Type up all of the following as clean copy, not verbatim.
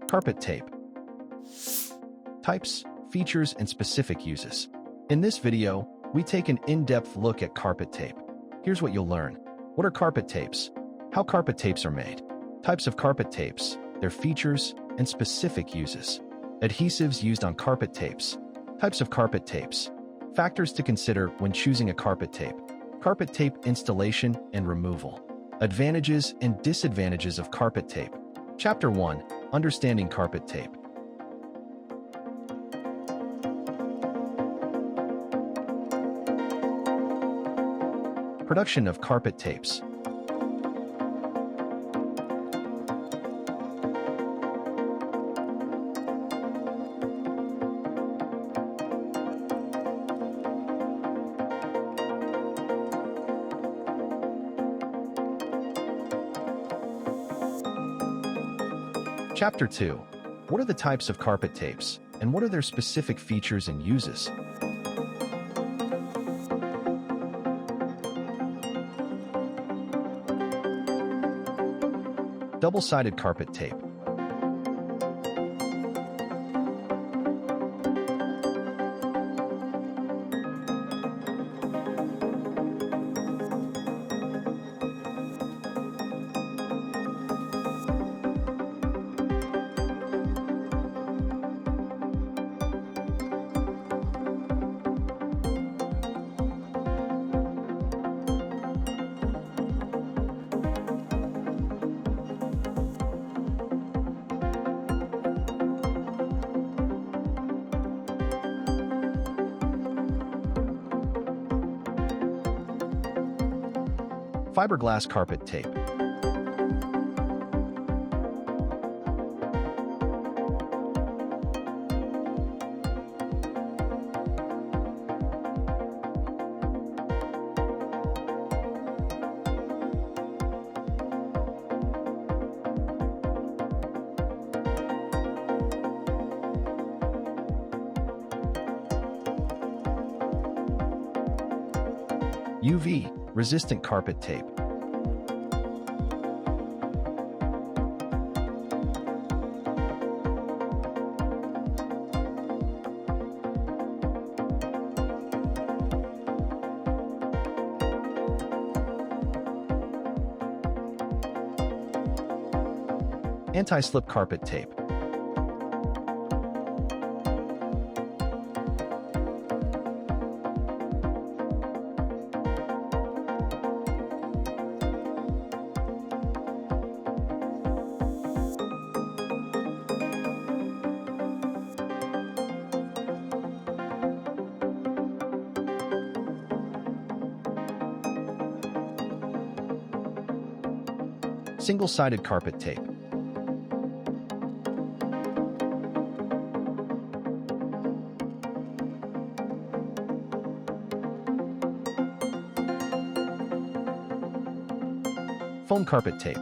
Carpet tape. Types, features, and specific uses. In this video, we take an in-depth look at carpet tape. Here's what you'll learn. What are carpet tapes? How carpet tapes are made. Types of carpet tapes, their features, and specific uses. Adhesives used on carpet tapes. Types of carpet tapes. Factors to consider when choosing a carpet tape. Carpet tape installation and removal. Advantages and disadvantages of carpet tape. Chapter 1. Understanding carpet tape. Production of carpet tapes. Chapter 2. What are the types of carpet tapes, and what are their specific features and uses? Double-sided carpet tape. Fiberglass carpet tape. UV-resistant carpet tape. Anti-slip carpet tape. Single-sided carpet tape. Foam carpet tape.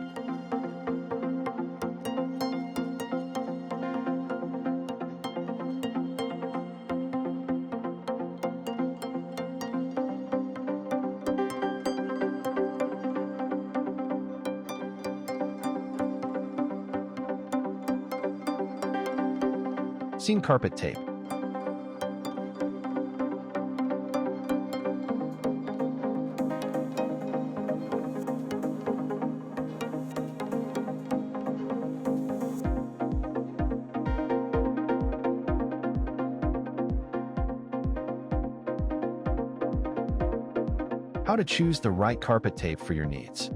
Seam carpet tape. How to choose the right carpet tape for your needs.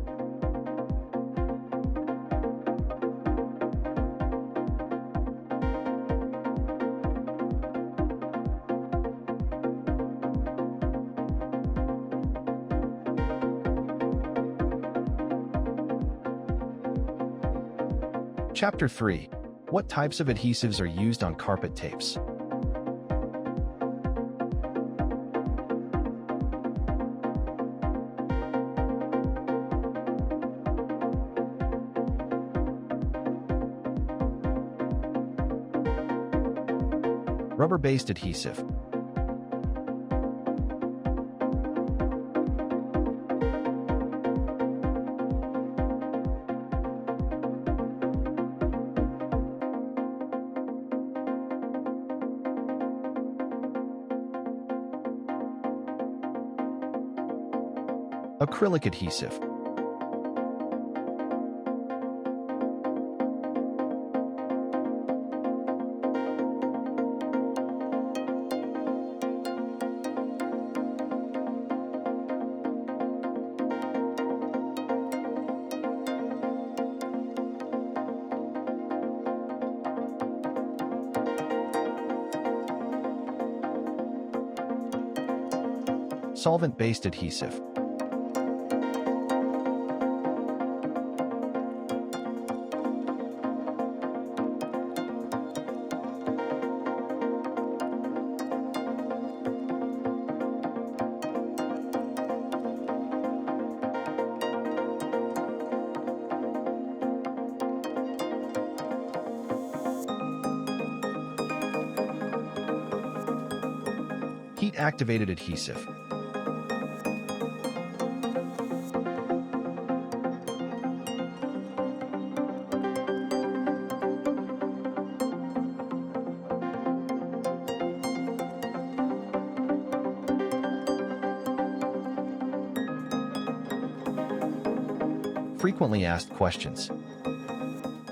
Chapter 3. What types of adhesives are used on carpet tapes? Rubber-based adhesive. Acrylic adhesive. Solvent-based adhesive. Heat-activated adhesive. Frequently asked questions.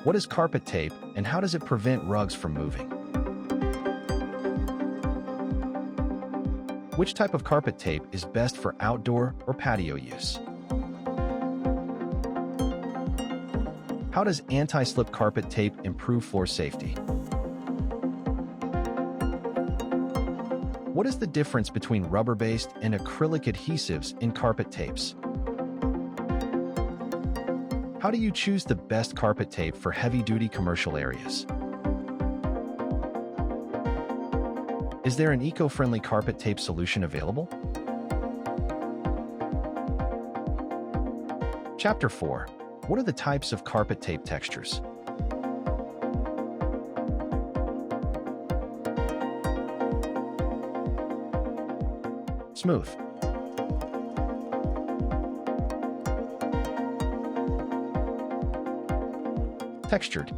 What is carpet tape and how does it prevent rugs from moving? Which type of carpet tape is best for outdoor or patio use? How does anti-slip carpet tape improve floor safety? What is the difference between rubber-based and acrylic adhesives in carpet tapes? How do you choose the best carpet tape for heavy-duty commercial areas? Is there an eco-friendly carpet tape solution available? Chapter 4. What are the types of carpet tape textures? Smooth. Textured.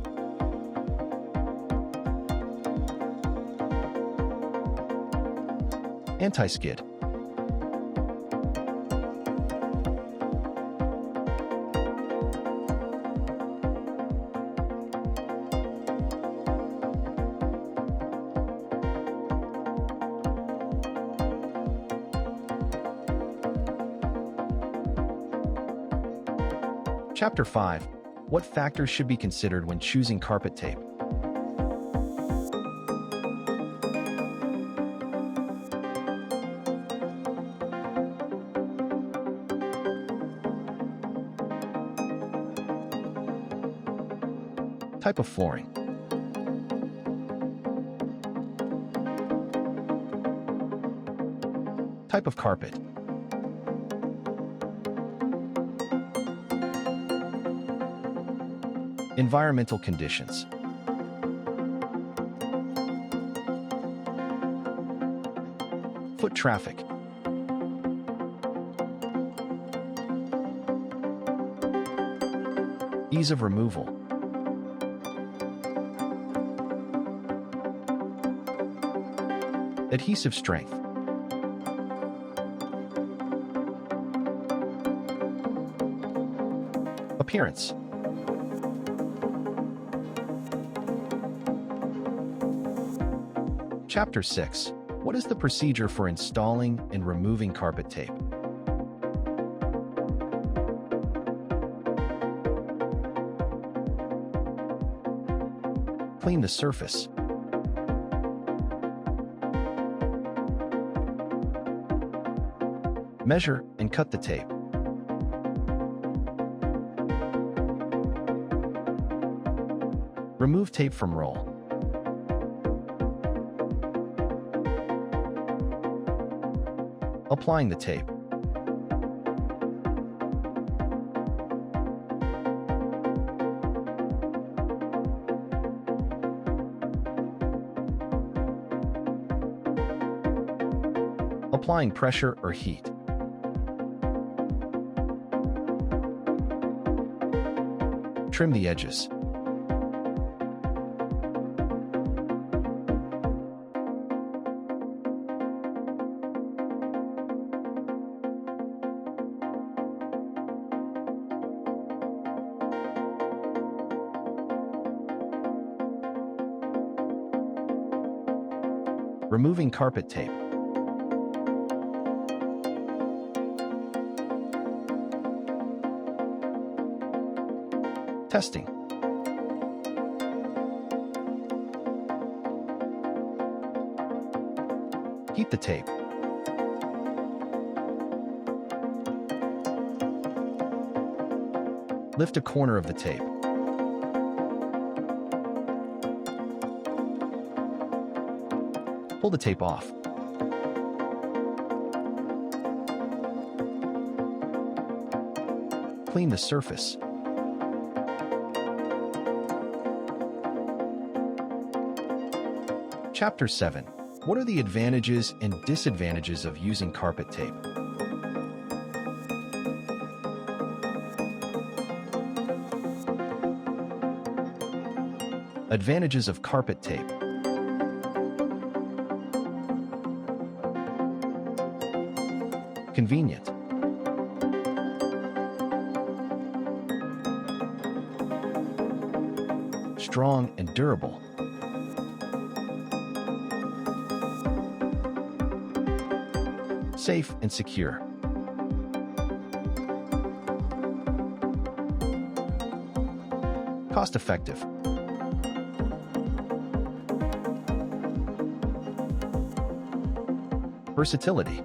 Anti-skid. Chapter 5. What factors should be considered when choosing carpet tape? Type of flooring. Type of carpet. Environmental conditions. Foot traffic. Ease of removal. Adhesive strength. Appearance. Chapter 6. What is the procedure for installing and removing carpet tape? Clean the surface. Measure and cut the tape. Remove tape from roll. Applying the tape. Applying pressure or heat. Trim the edges. Removing carpet tape. Testing. Heat the tape. Lift a corner of the tape. Pull the tape off. Clean the surface. Chapter 7. What are the advantages and disadvantages of using carpet tape? Advantages of carpet tape. Convenient. Strong and durable. Safe and secure. Cost-effective. Versatility.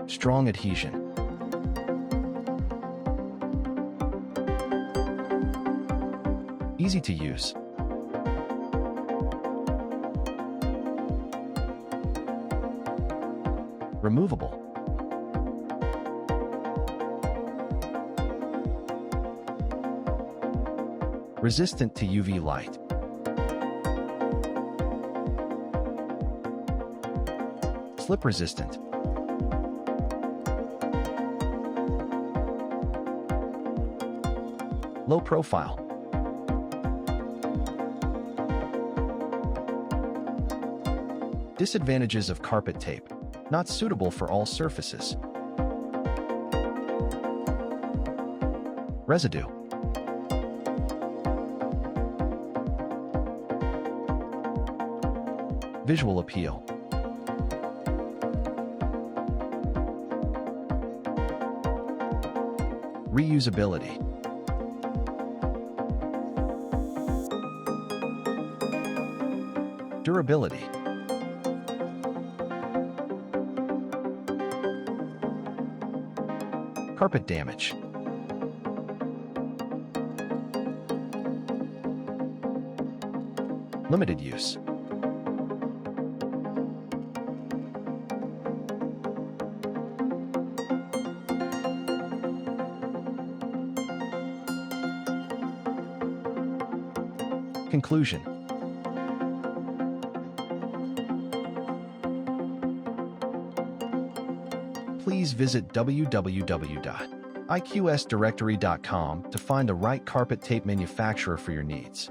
Strong adhesion. Easy to use. Removable. Resistant to UV light. Slip resistant. Low profile. Disadvantages of carpet tape. Not suitable for all surfaces. Residue. Visual appeal. Reusability. Durability. Carpet damage. Limited use. Conclusion. Please visit www.iqsdirectory.com to find the right carpet tape manufacturer for your needs.